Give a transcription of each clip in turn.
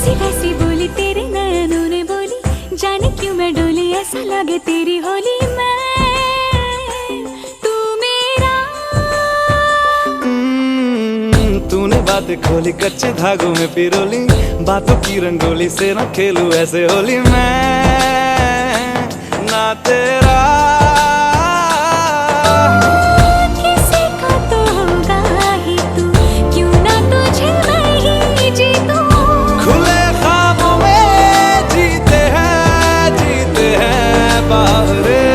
ऐसी वैसी बोली तेरे नयनों ने बोली, जाने क्यों मैं डोली, ऐसा लगे तेरी होली मैं तू मेरा। तूने बातें खोली कच्चे धागों में पिरोली, बातों की रंगोली से न खेलूं ऐसे होली मैं ना तेरा। किसी का तो होगा ही तू, क्यों ना तुझे मैं ही जीतूं। खुले ख्वाबों में जीते हैं बावरे।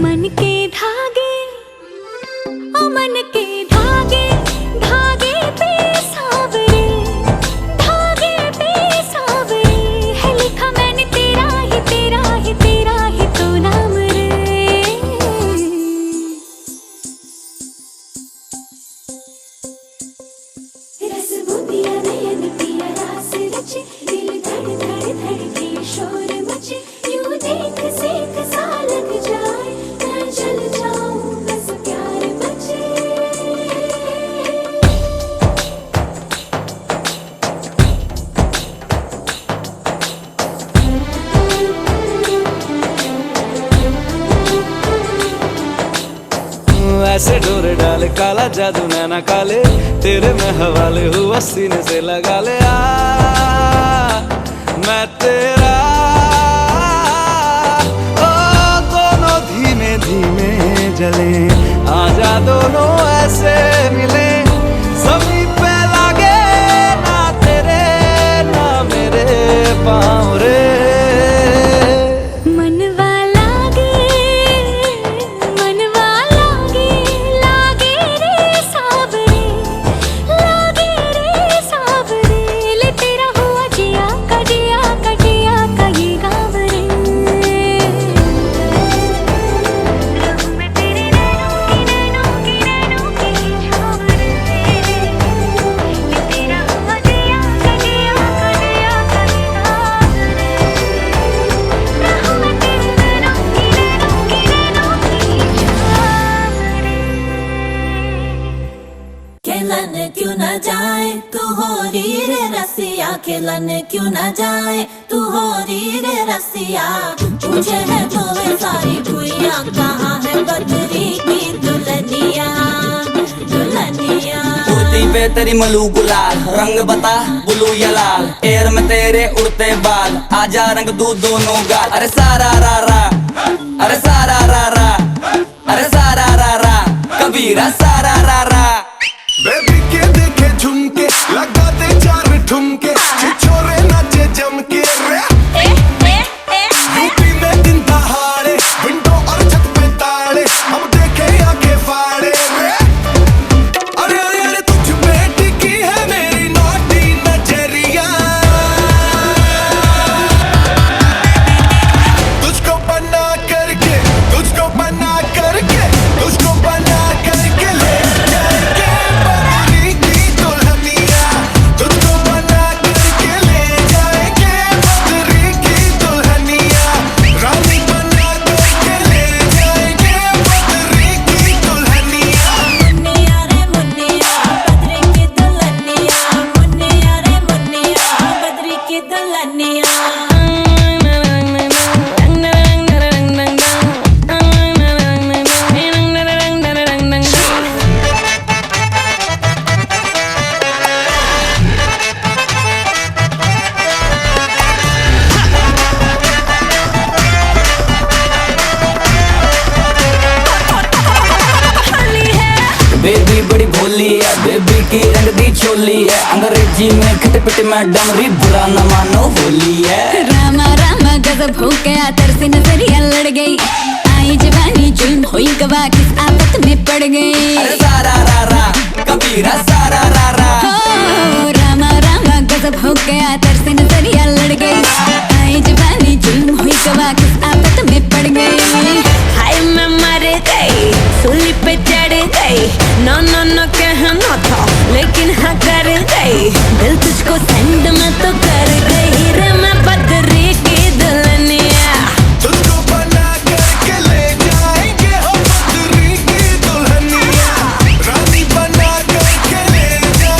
मन के धागे ओ मन के धागे, धागे पे सावरे, धागे पे सावरे है लिखा मैंने तेरा ही तेरा ही तेरा ही तो नाम रे। रस बूंदिया नयन पिया रास रचे, दिल धड़ धड़ धड़के शोर मचे, यूं देख सेक सा लग जाए, मैं जल जाऊं बस प्यार बचे। ऐसे डोरे डाले काला जादू नैना काले, तेरे में हवाले हुआ सीने से लगा ले आ मैं तेरा। ओ दोनों धीमे धीमे जले, आजा दोनों ऐसे मिले, जमीन पे लागे ना तेरे ना मेरे पाँव रे। मनवा लागे लागे रे सावरे, लागे रे सावरे ले तेरा हुआ जिया का जिया का जिया का ये गाँव रे। रहूं मैं तेरे नैनों की छाँव रे, ले तेरा हुआ जिया का जिया का जिया का ये गाँव रे। रहूं मैं तेरे नैनों की छाँव रे। खेलन क्यों न जाए तू होरी रे रसिया, खेलन क्यों न जाए तू होरी रे रसिया। पूछे है तो वे सारी भुइयां, कहाँ है बदरी की दुल्हनिया दुल्हनिया। कुर्ती पे तेरी मलू गुलाल, रंग बता ब्लू या लाल, एयर में तेरे उड़ते बाल, आजा रंग दू दोनों गाल। अरे सारा रा रा, अरे सारा रा रा, अरे सारा रा रा, कबीरा सारा रा रा। बेबी के देखे झुमके, लगा दे चार ठुमके, छिछोरे नाचे जम के रे। यूपी में दिन दहाड़े, विंडो और छत पे ताड़े, हम देखे आके फाड़े रे। अरे अरे अरे तुझ पे टिकी है मेरी नौटी नजरिया, तुझको बना करके, तुझको बना करके, तुझको बना करके ले जाएंगे बदरी की दुल्हनिया, तुझको बना करके ले जाएंगे बदरी की दुल्हनिया, रानी बना करके ले जाएंगे बदरी की दुल्हनिया। मुन्निया रे मुन्निया बदरी की दुल्हनिया, मुन्निया रे मुन्निया बदरी की दुल्हनिया। बेबी बड़ी भोली है, बेबी की रंग दी चोली है, अंग्रेजी में खट पिट मैडम री बुरा न मानो होली है। रामा रामा गजब हो गया, तरसे नजरिया लड़ गई, आई जवानी जुल्म हुई गवा, किस आफत में पड़ गई। अरे सारा रा रा, कबीरा सारा रा रा। हो रामा रामा गजब हो गया, तरसे नजरिया लड़ गई, आई जवानी जुल्म हुई गवा, किस आफत में पड़ गई। हाय मैं मर गई, सूली पे चढ़ गई, नो नो नो कहना था लेकिन हाँ कर गई, दिल तुझको सेंड में तो कर गई रे मैं बदरी की दुल्हनिया। तुझको बना करके ले जाएंगे हम बदरी की दुल्हनिया, रानी बना करके ले जाएंगे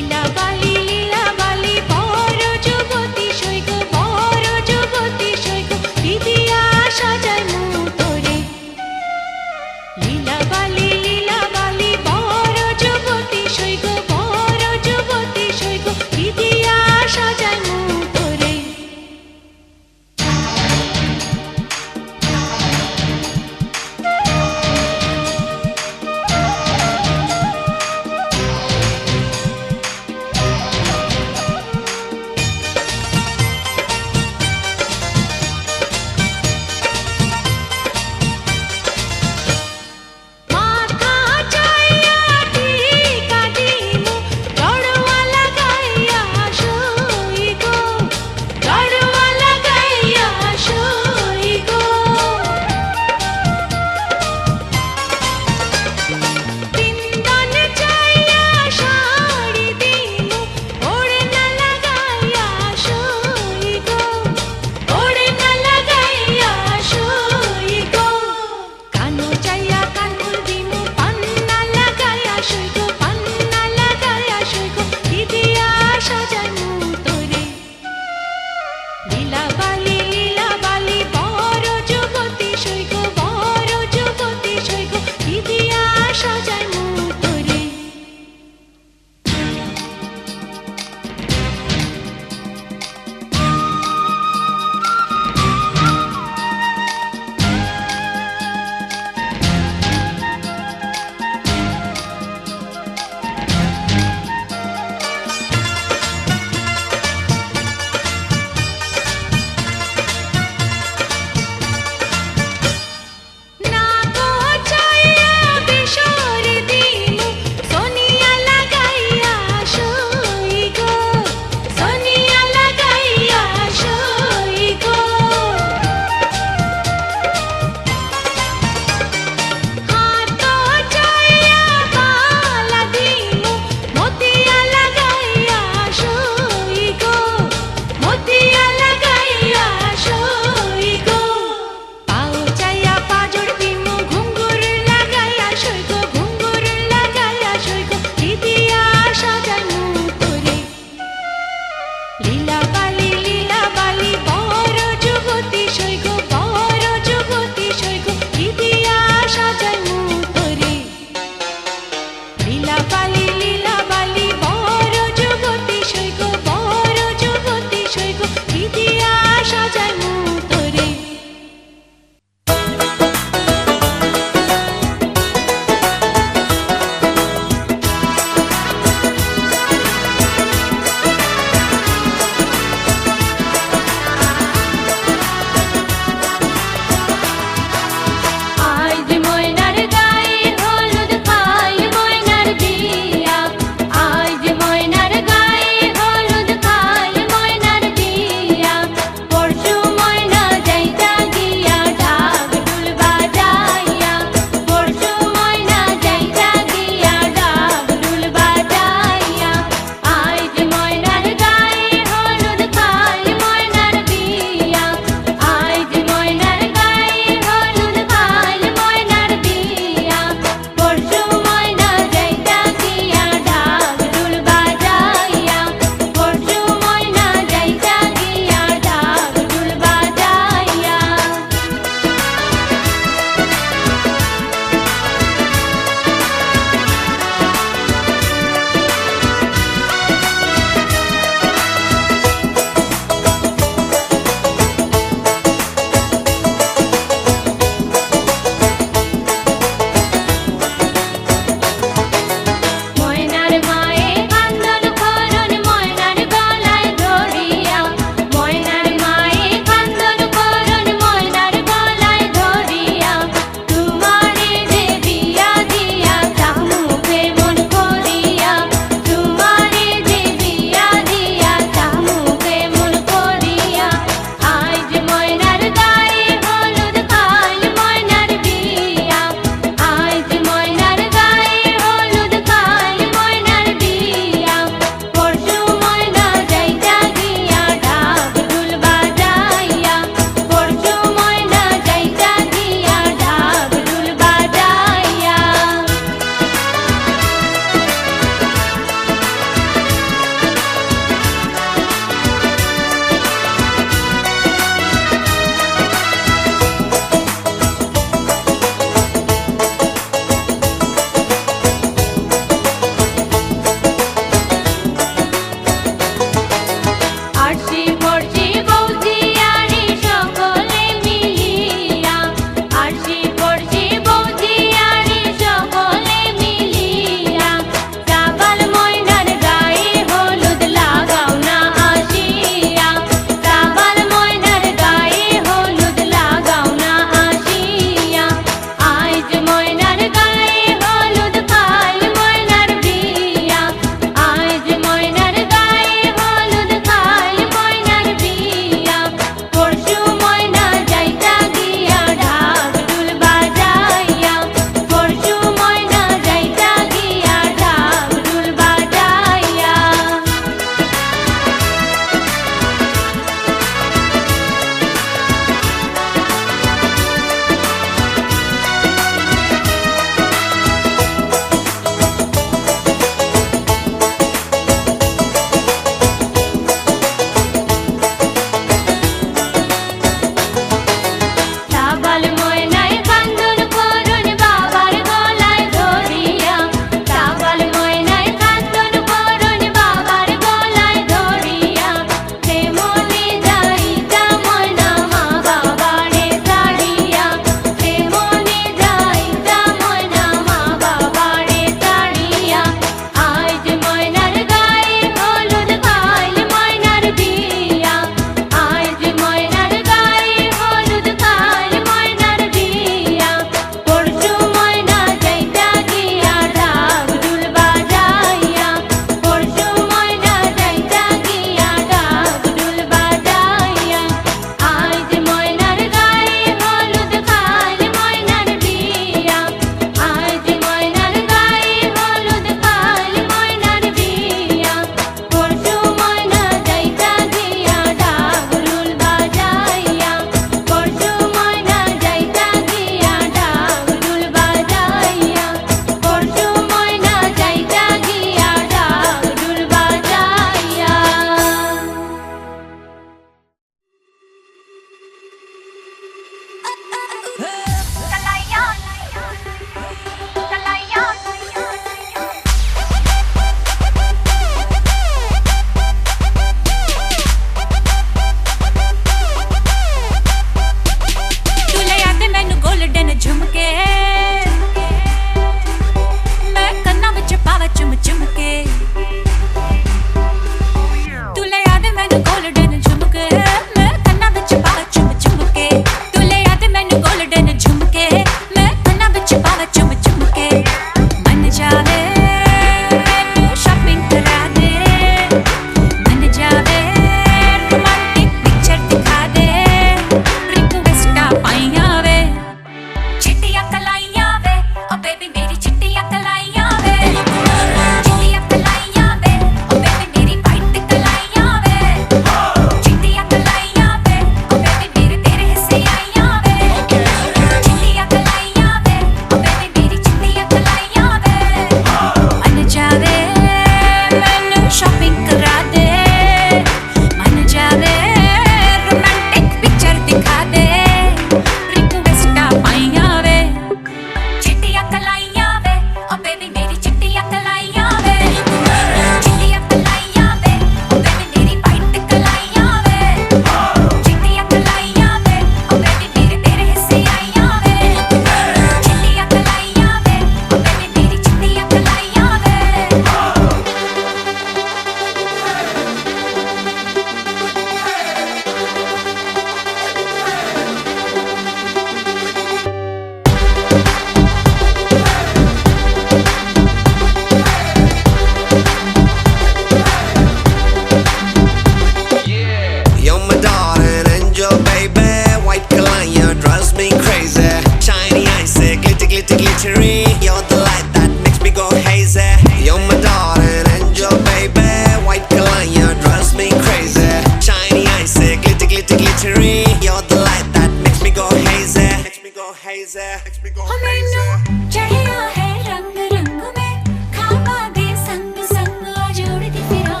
hazy. Makes me go ਮੈਨੂੰ crazy. ਚੜਿਆ ਹੈ ਰੰਗ ਰੰਗ में ਖਾਬਾਂ ਦੇ ਸੰਗ ਸੰਗ ਆ ਜੋੜਦੀ ਫਿਰਾਂ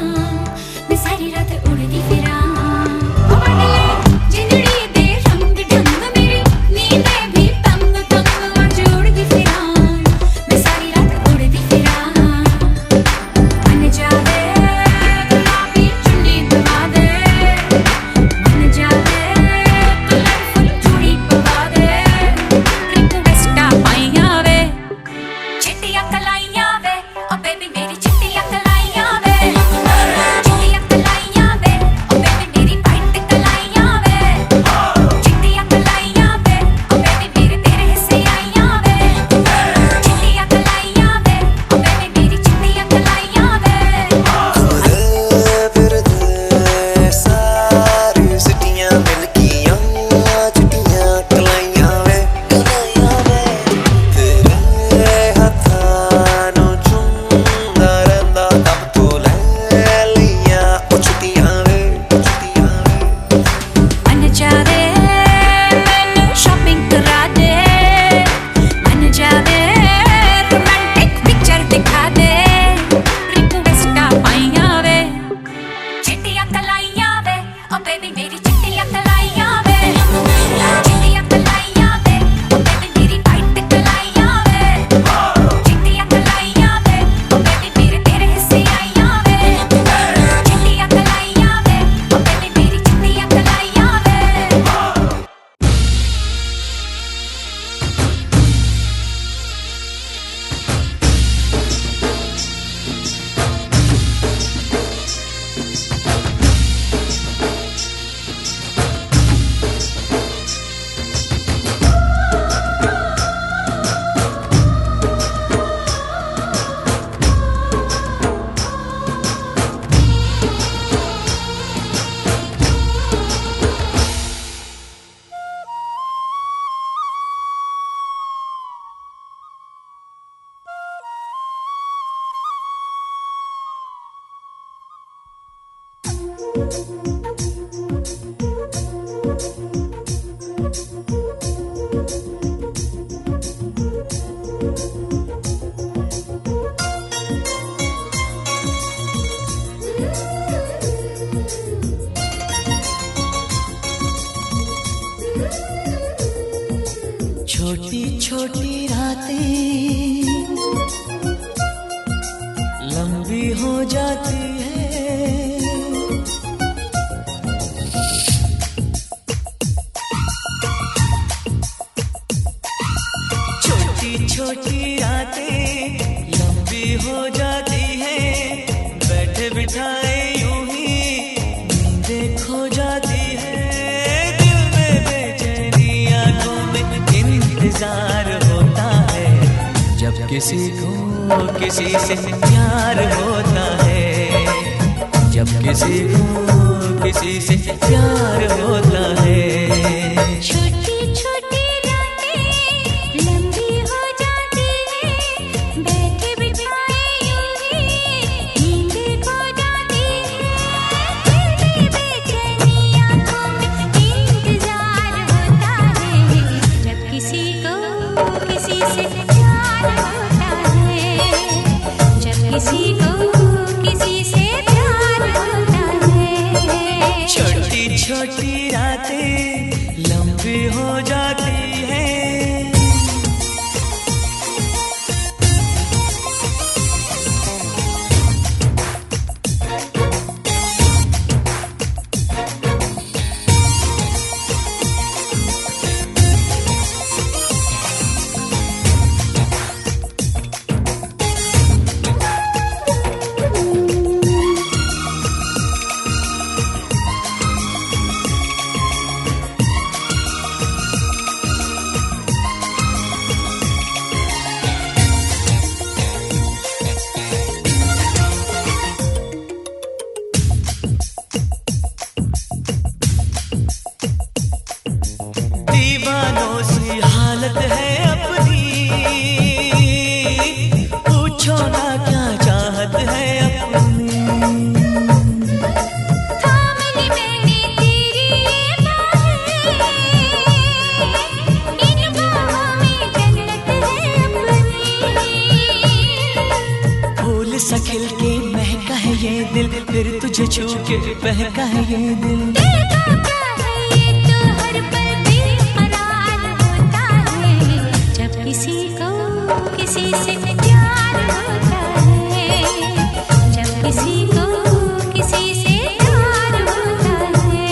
ਮੈਂ ਸਾਰੀ ਰਾਤ ਉੜਦੀ ਫਿਰਾਂ ਉਹ ਬਦਲੇ ਜਿੰਦੜੀ ਦੇ ਰੰਗ ਢੰਗ ਮੇਰੀ ਨੀਂਦੇ ਵੀ ਤੰਗ ਤੰਗ ਆ ਜੋੜਦੀ ਫਿਰਾਂ ਮੈਂ ਸਾਰੀ ਰਾਤ ਉੜਦੀ ਫਿਰਾਂ ਮਨ ਜਾਵੇ ਗੁਲਾਬੀ ਚੁੰਨੀ ਦਵਾ ਦੇ ਮਨ ਜਾਵੇ ਕਲਰਫੁਲ ਚੂੜੀ ਪਵਾ ਦੇ ਰਿਕਵੈਸਟਾਂ ਪਾਈਆਂ ਵੇ ਚਿੱਟੀਆਂ ਕਲਾਈਆਂ ਵੇ ਓ ਬੇਬੀ ਮੇਰੀ ਚਿੱਟੀਆਂ ਕਲਾਈਆਂ ਵੇ ਚਿੱਟੀਆਂ ਕਲਾਈਆਂ ਵੇ ਓ ਬੇਬੀ ਮੇਰੀ ਵਾਈਟ ਕਲਾਈਆਂ ਵੇ ਚਿੱਟੀਆਂ ਕਲਾਈਆਂ ਵੇ ਓ ਬੇਬੀ ਮੇਰੇ ਤੇਰੇ ਹਿੱਸੇ ਆਈਆਂ ਵੇ ਚਿੱਟੀਆਂ ਕਲਾਈਆਂ ਵੇ ਓ ਬੇਬੀ ਮੇਰੀ ਚਿੱਟੀਆਂ ਕਲਾਈਆਂ ਵੇ ਫਿਰਦੇ ਸਾਰੀ ਸਿਟੀਆਂ ਮਿਲ ਗਈਆਂ ਚਿੱਟੀਆਂ ਕਲਾਈਆਂ ਵੇ ਤੇਰੇ ਹੱਥਾਂ ਨੂੰ ਚੁੰਮਦਾ ਰਹਿੰਦਾ ਤਬ ਤੂੰ ਲੈ ਲਈਆਂ ਉਹ ਚਿੱਟੀਆਂ ਵੇ ਮਨ ਜਾਵੇ ਮੈਨੂੰ ਸ਼ਾਪਿੰਗ ਕਰਾ ਦੇ ਮਨ ਜਾਵੇ ਰੋਮਾਂਟਿਕ ਪਿਕਚਰ ਦਿਖਾ ਦੇ ਰਿਕਵੈਸਟਾਂ ਪਾਈਆਂ ਵੇ ਚਿੱਟੀਆਂ ਕਲਾਈਆਂ ਵੇ ਓ ਬੇਬੀ ਮੇਰੀ ਚਿੱਟੀਆਂ ਕਲਾਈਆਂ ਵੇ ਚਿੱਟੀਆਂ ਕਲਾਈਆਂ ਵੇ ਓ ਬੇਬੀ ਮੇਰੀ ਵਾਈਟ ਕਲਾਈਆਂ ਵੇ ਚਿੱਟੀਆਂ ਕਲਾਈਆਂ ਵੇ ਓ ਬੇਬੀ ਮੇਰੇ ਤੇਰੇ ਹਿੱਸੇ ਆਈਆਂ ਵੇ ਚਿੱਟੀਆਂ ਕਲਾਈਆਂ ਵੇ ਓ ਬੇਬੀ ਮੇਰੀ ਚਿੱਟੀਆਂ ਕਲਾਈਆਂ ਵੇ छोटी छोटी रातें लंबी हो जाती है छोटी छोटी रातें लंबी हो जाती है बैठे बिठाए यूं ही नींदें खो जाती है दिल में बेचैनी आंखों में इंतजार होता है जब किसी को किसी से प्यार होता है जब किसी को किसी से प्यार होता है छोटी छोटी रातें लंबी हो जाती है बैठे बिठाए यूं ही नींद खो जाती है दिल में बेचैनी आंखों में इंतजार होता है जब किसी को किसी से प्यार होता है जब किसी को किसी से प्यार होता है छोटी छोटी रातें लंबी हो जाती है दीवानों सी हालत है अपनी पूछो ना क्या चाहत है अपनी थामली मैंने तेरी ये बाहें इन बाहों छू के बहका है ये दिल। दिल का क्या है ये तो हर पल बेकरार होता है, जब किसी को किसी से प्यार होता है, जब किसी को किसी से प्यार होता है।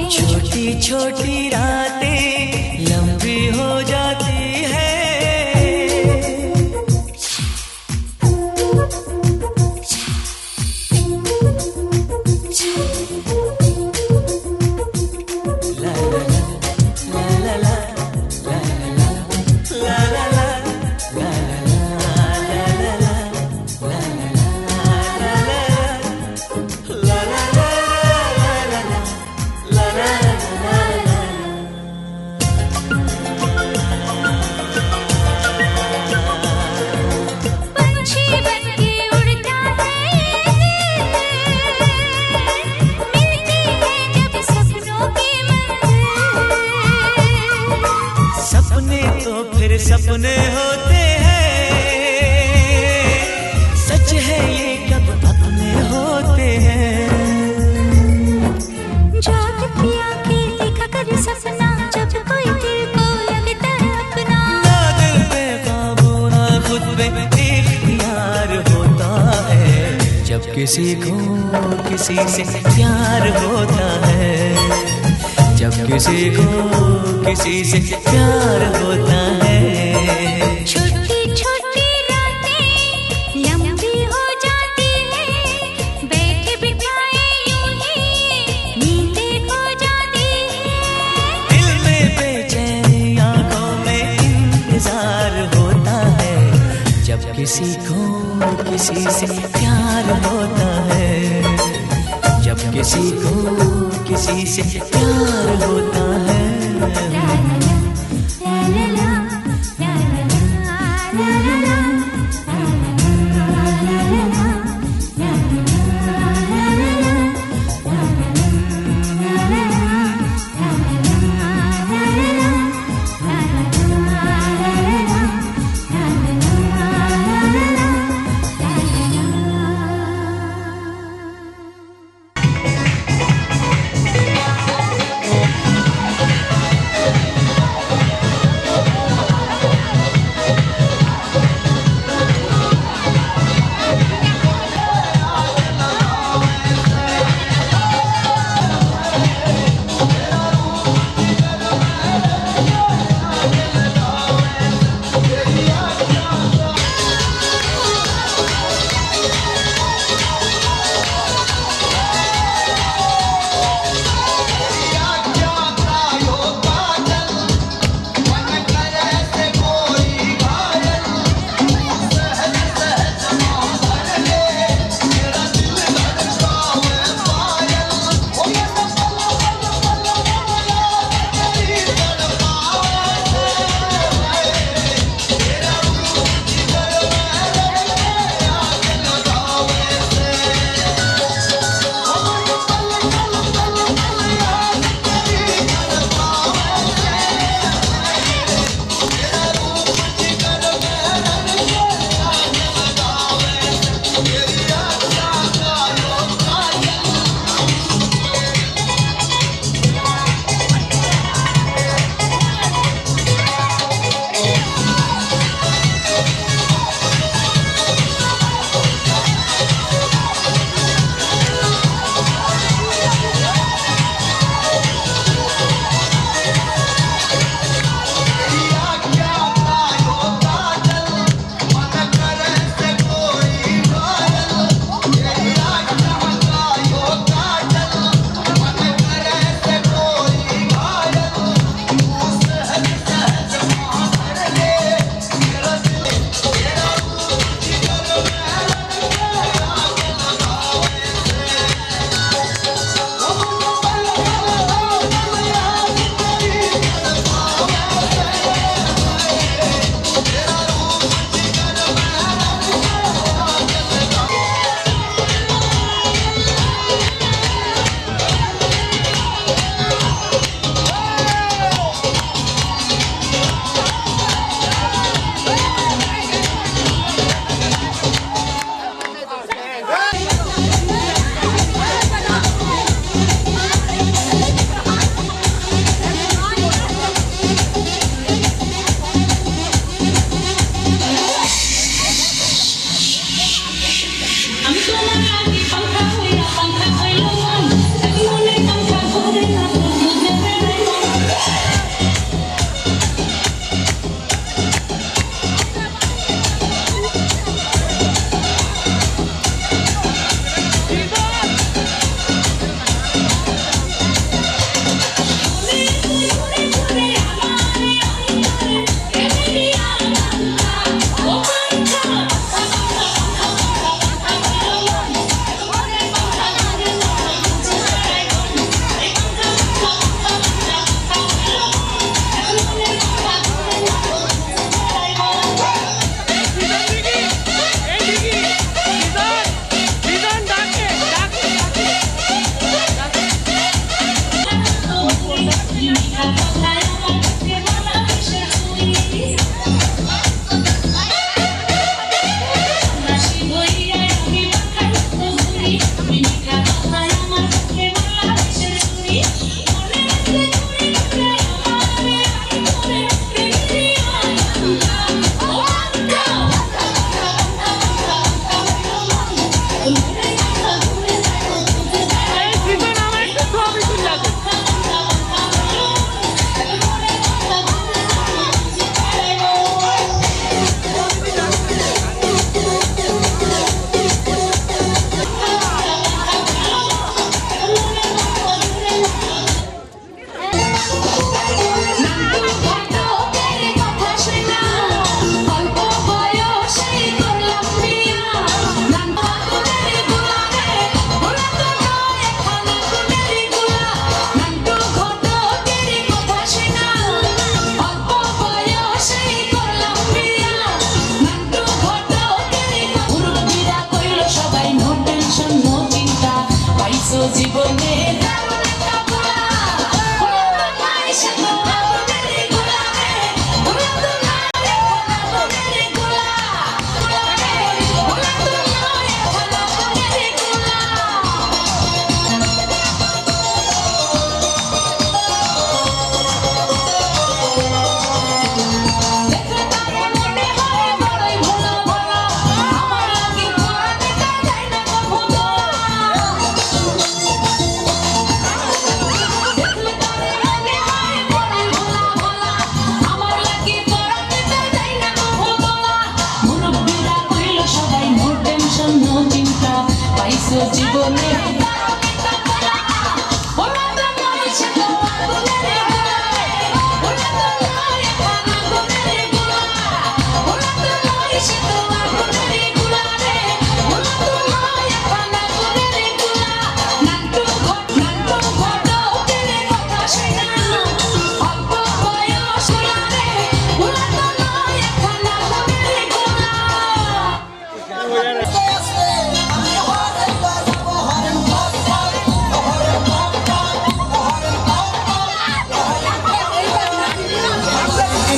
छोटी छोटी रातें लंबी हो जाती है, पंछी बनके उड़ता है ये दिल, मिलती है जब सपनों की मंजिल। सपने तो फिर सपने होते हैं, सच है ये कब अपने होते हैं। जागती आंखें देखा कर सपना, जब कोई दिल को लगता है अपना। ना दिल पे काबू ना खुद पे इख्तियार होता है, जब किसी को किसी से प्यार होता है, जब किसी को किसी से प्यार होता है। छोटी छोटी रातें लंबी हो जाती है, बैठे बिठाए यूं ही नींदें खो जाती है। दिल में बेचैनी आंखों में इंतजार होता है, जब किसी को किसी से प्यार होता है, जब किसी को किसी से प्यार होता है। ला ला ला ला ला ला ला ला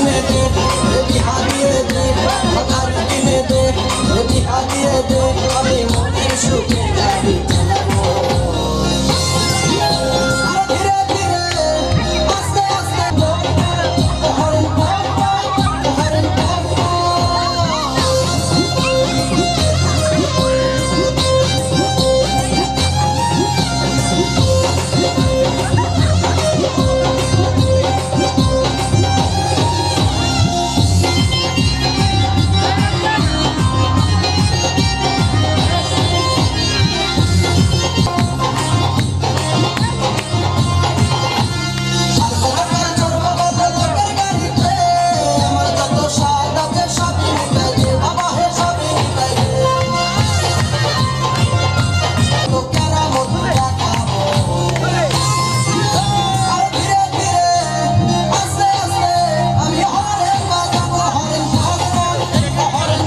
কিনে দে বিহা দিয়ে দে গাড়ি কিনে দে বিহা দিয়ে দে আমি মনের সুখে গাড়ি চালাবো ধীরে ধীরে আস্তে আস্তে হরেন হরেন আমার যত স্বাদ আছে সবই মিটাই দে বাবা হে সবই মিটাই দে তো কেরামত দেখাবো আর ধীরে ধীরে আস্তে আস্তে আমি হরেন বাজাবো হরেন হরেন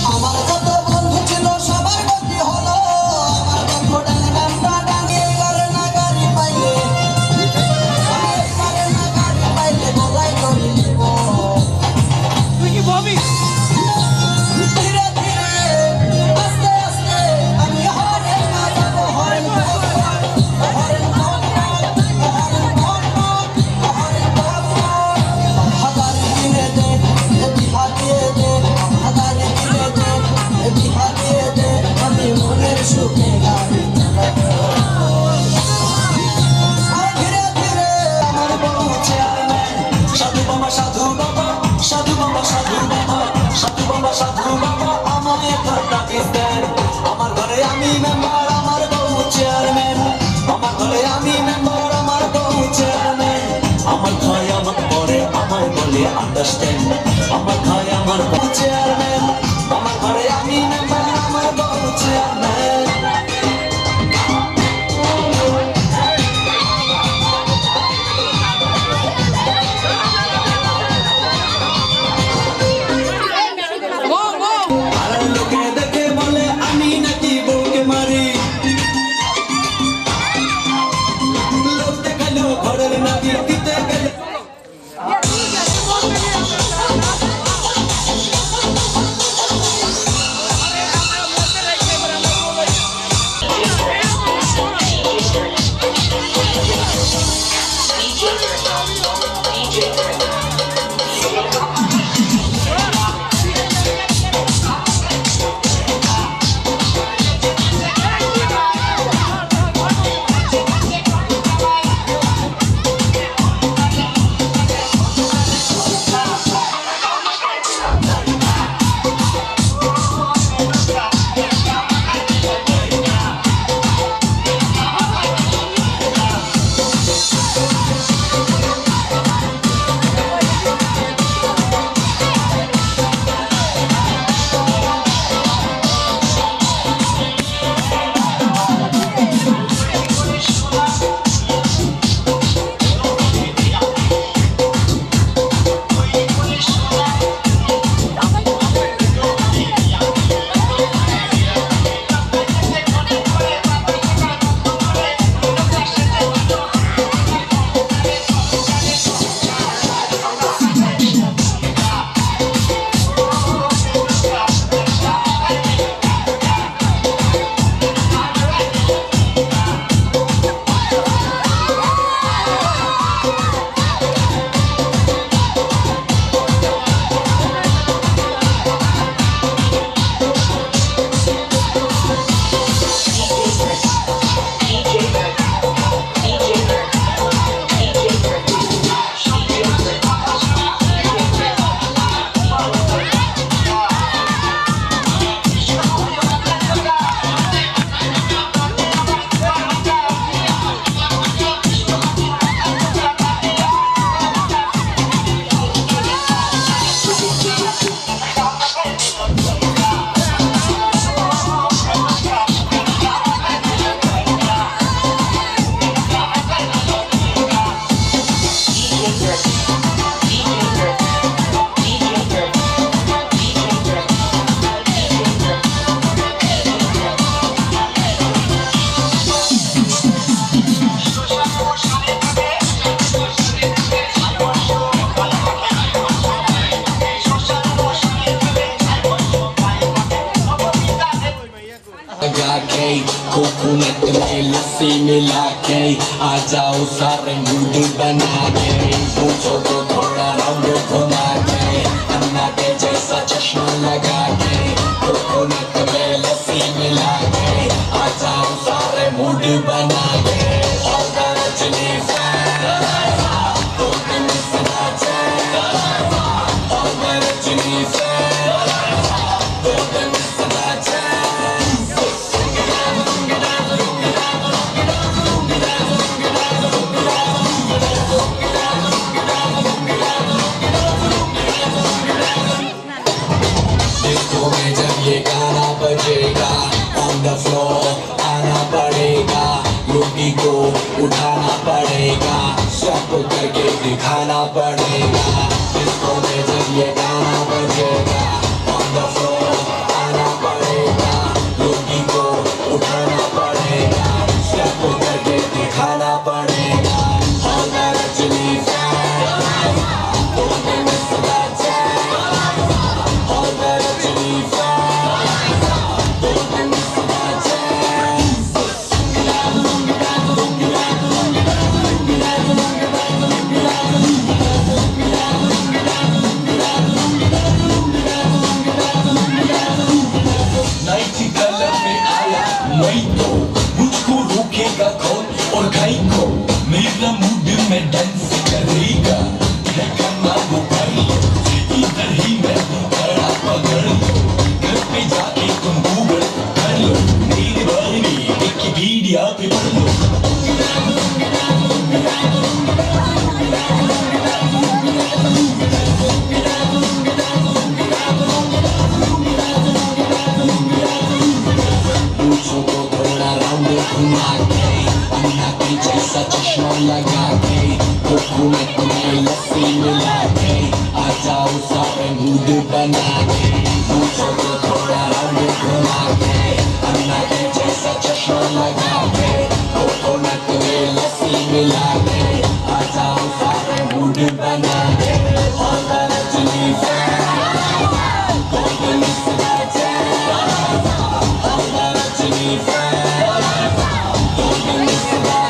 আমার যত বন্ধু ছিল সবার গতি হলো আমার দুঃখ ডাঙ্গা ডাঙ্গে করে না গাড়ি পাইলে করে না গাড়ি পাইলে গলায় ধরে নিব ধীরে ধীরে আস্তে আস্তে আমি হরেন বাজাবো হরেন গাড়ি কিনে দে বিহা দিয়ে দে গাড়ি কিনে দে বিহা দিয়ে দে আমি মনের সুখে গাড়ি চালাবো আর ধীরে ধীরে আমার বউ চেয়ারম্যান সাধু বাবা সাধু বাবা সাধু বাবা সাধু বাবা সাধু বাবা সাধু বাবা আমাকে ঘরটা দেন আমার ঘরে আমি মেম্বার আমার বউ চেয়ারম্যান আমার ঘরে আমি মেম্বার আমার বউ চেয়ারম্যান আমার খায় আমাকে পরে আমায় বলে আন্ডারস্ট্যান্ড আমার খায় আমার বউ চেয়ারম্যান আমার ঘরে আমি মেম্বার আমার বউ চেয়ারম্যান পাড়ার লোকে দেখে বলে আমি নাকি বউকে মারি লোক দেখালেও ঘরের নাকি দিতে গেলে लगा के कोकोनट में लस्सी मिला के आ जाओ सारे मूड बना के पूछो तो थोड़ा राउंड घुमा के अन्ना के जैसा चश्मा लगा के कोकोनट में लस्सी मिला के आ जाओ सारे मूड बना के और रजनी फैन तो तुम सुना जाए और रजनी फैन तो तुम सुना जाए डिस्को में जब ये गाना बजेगा ऑन द फ्लोर आना पड़ेगा लुंगी को उठाना पड़ेगा स्टेप करके दिखाना पड़ेगा डिस्को में जब ये गाना बजेगा ऑन द फ्लोर आना पड़ेगा लुंगी को उठाना पड़ेगा स्टेप करके दिखाना पड़ेगा और रजनी फैन तो तुम सदा और रजनी फैन तो तुम सदा नाइटी कलर में आया मैं तो मुझको रोकेगा कौन और खाई को मेरा मूड में डांस करेगा है करना वो कर लो इधर ही मैं खड़ा पकड़ लो घर पे जाके तुम गूगल कर लो मेरे बारे में विकिपीडिया पे पढ़ लो पूछो तो थोड़ा राउंड घुमा के अन्ना के जैसा चश्मा लगा के कोकोनट में लस्सी मिला के आ जाओ सारे मूड बना के पूछो तो थोड़ा राउंड घुमा के अन्ना के जैसा चश्मा लगा के कोकोनट में लस्सी मिला के आ जाओ सारे मूड बना के और रजनी फैन तो तुम सदा और रजनी फैन तो तुम सदा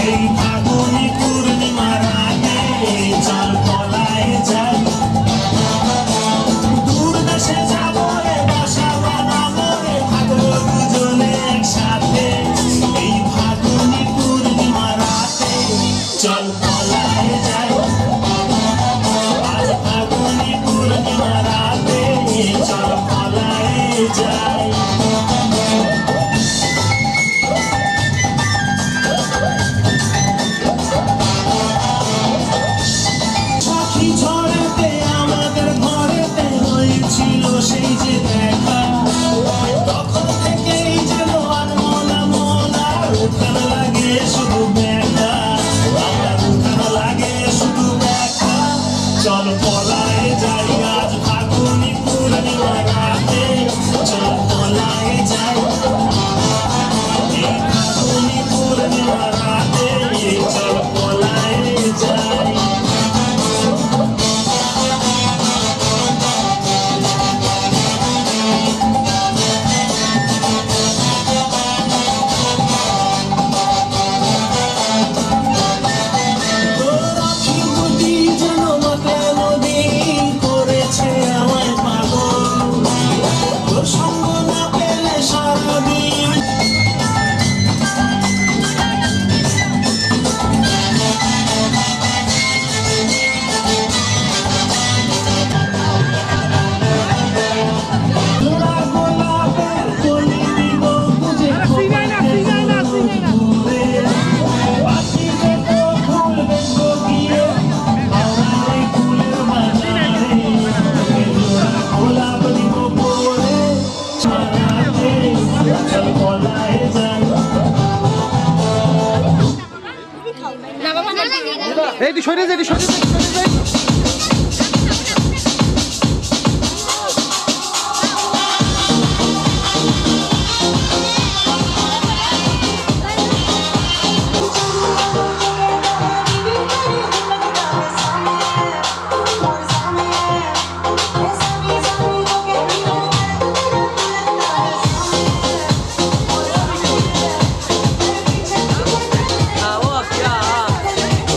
এই ফাগুনি পূর্ণিমা রাতে চল পলায় যাই দূর দেশে যাবো রে বাসা বানাবো রে থাকবো দুজনে একসাথে এই ফাগুনি পূর্ণিমা রাতে চল পলায় যাই আজ ফাগুনি পূর্ণিমা রাতে চল পলায় যাই পাখি ঝড়েতে আমাদের ঘরেতে হয়েছিল সেই যে দেখা তখন থেকেই যেন আর মনা উঠান লাগে শুধু দেখা আমার উঠান লাগে শুধু দেখা চল পলায় যাই আজ ফাগুনি পূর্ণিমা রাতে চল পলায় যাই এই ফাগুনি পূর্ণিমা রাতে চল পলায় যাই এই তুই সরে যা